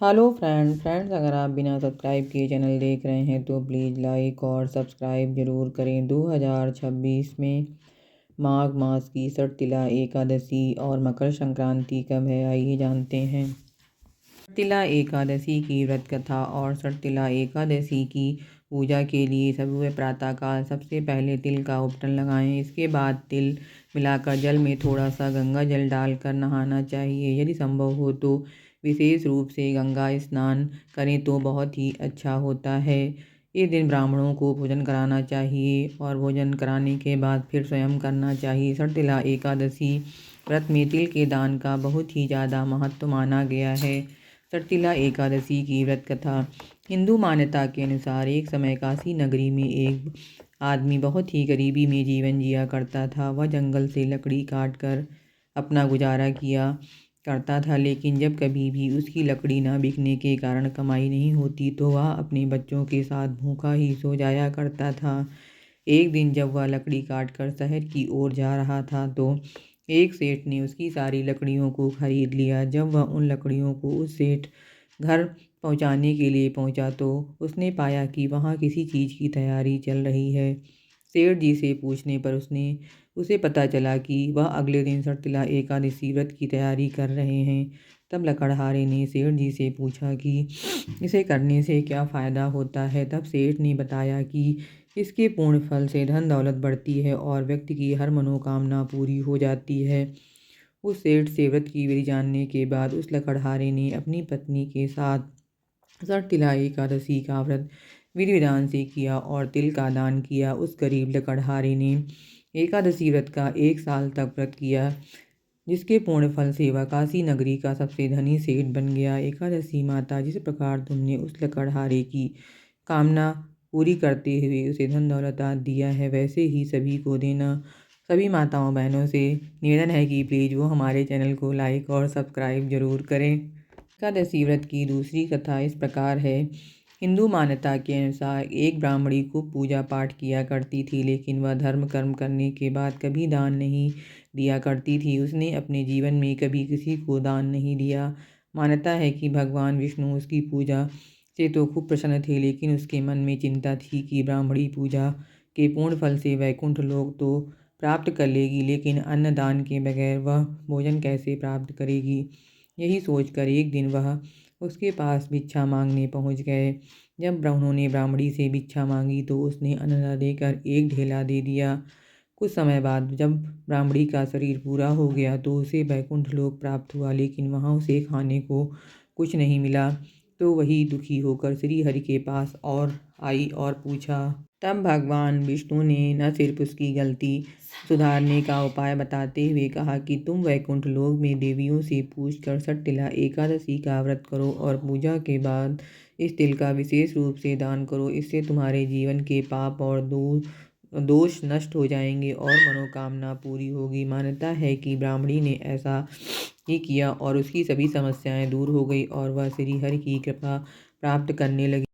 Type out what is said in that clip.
Friends अगर आप बिना सब्सक्राइब किए चैनल देख रहे हैं तो प्लीज़ लाइक और सब्सक्राइब ज़रूर करें। 2026 में माघ मास की सटतिला एकादशी और मकर संक्रांति कब है, आइए जानते हैं। सटतिला एकादशी की व्रत कथा और सटतिला एकादशी की पूजा के लिए सुबह प्रातःकाल सबसे पहले तिल का उपटन लगाएं। इसके बाद तिल मिलाकर जल में थोड़ा सा गंगा जल डालकर नहाना चाहिए। यदि संभव हो तो विशेष रूप से गंगा स्नान करें तो बहुत ही अच्छा होता है। इस दिन ब्राह्मणों को भोजन कराना चाहिए और भोजन कराने के बाद फिर स्वयं करना चाहिए। सटतिला एकादशी व्रत में तिल के दान का बहुत ही ज़्यादा महत्व माना गया है। सटतिला एकादशी की व्रत कथा। हिंदू मान्यता के अनुसार एक समय काशी नगरी में एक आदमी बहुत ही गरीबी में जीवन जिया करता था। वह जंगल से लकड़ी काट कर अपना गुजारा किया करता था, लेकिन जब कभी भी उसकी लकड़ी न बिकने के कारण कमाई नहीं होती तो वह अपने बच्चों के साथ भूखा ही सो जाया करता था। एक दिन जब वह लकड़ी काट कर शहर की ओर जा रहा था तो एक सेठ ने उसकी सारी लकड़ियों को खरीद लिया। जब वह उन लकड़ियों को उस सेठ घर पहुंचाने के लिए पहुंचा तो उसने पाया कि वहां किसी चीज़ की तैयारी चल रही है। सेठ जी से पूछने पर उसे पता चला कि वह अगले दिन सटतिला एकादशी व्रत की तैयारी कर रहे हैं। तब लकड़हारे ने सेठ जी से पूछा कि इसे करने से क्या फ़ायदा होता है। तब सेठ ने बताया कि इसके पूर्ण फल से धन दौलत बढ़ती है और व्यक्ति की हर मनोकामना पूरी हो जाती है। उस सेठ से व्रत की विधि जानने के बाद उस लकड़हारे ने अपनी पत्नी के साथ सटतिला एकादशी का व्रत विधि विधान से किया और तिल का दान किया। उस गरीब लकड़हारे ने एकादशी व्रत का 1 साल तक व्रत किया, जिसके पूर्ण फल से वह काशी नगरी का सबसे धनी सेठ बन गया। एकादशी माता, जिस प्रकार तुमने उस लकड़हारे की कामना पूरी करते हुए उसे धन दौलत दिया है, वैसे ही सभी को देना। सभी माताओं बहनों से निवेदन है कि प्लीज़ वो हमारे चैनल को लाइक और सब्सक्राइब ज़रूर करें। एकादशी व्रत की दूसरी कथा इस प्रकार है। हिंदू मान्यता के अनुसार एक ब्राह्मणी खूब पूजा पाठ किया करती थी, लेकिन वह धर्म कर्म करने के बाद कभी दान नहीं दिया करती थी। उसने अपने जीवन में कभी किसी को दान नहीं दिया। मान्यता है कि भगवान विष्णु उसकी पूजा से तो खूब प्रसन्न थे, लेकिन उसके मन में चिंता थी कि ब्राह्मणी पूजा के पूर्ण फल से वैकुंठ लोक तो प्राप्त कर लेगी, लेकिन अन्न दान के बगैर वह भोजन कैसे प्राप्त करेगी। यही सोचकर एक दिन वह उसके पास भिक्षा मांगने पहुंच गए। जब उन्होंने ब्राह्मणी से भिक्षा मांगी तो उसने अन्न न देकर एक ढेला दे दिया। कुछ समय बाद जब ब्राह्मणी का शरीर पूरा हो गया तो उसे वैकुंठ लोक प्राप्त हुआ, लेकिन वहाँ उसे खाने को कुछ नहीं मिला। तो वही दुखी होकर श्री हरि के पास और आई और पूछा। तब भगवान विष्णु ने न सिर्फ उसकी गलती सुधारने का उपाय बताते हुए कहा कि तुम वैकुंठ लोक में देवियों से पूछकर सटतिला एकादशी का व्रत करो और पूजा के बाद इस तिल का विशेष रूप से दान करो। इससे तुम्हारे जीवन के पाप और दोष नष्ट हो जाएंगे और मनोकामना पूरी होगी। मान्यता है कि ब्राह्मणी ने ऐसा ही किया और उसकी सभी समस्याएं दूर हो गई और वह श्री हरि की कृपा प्राप्त करने लगी।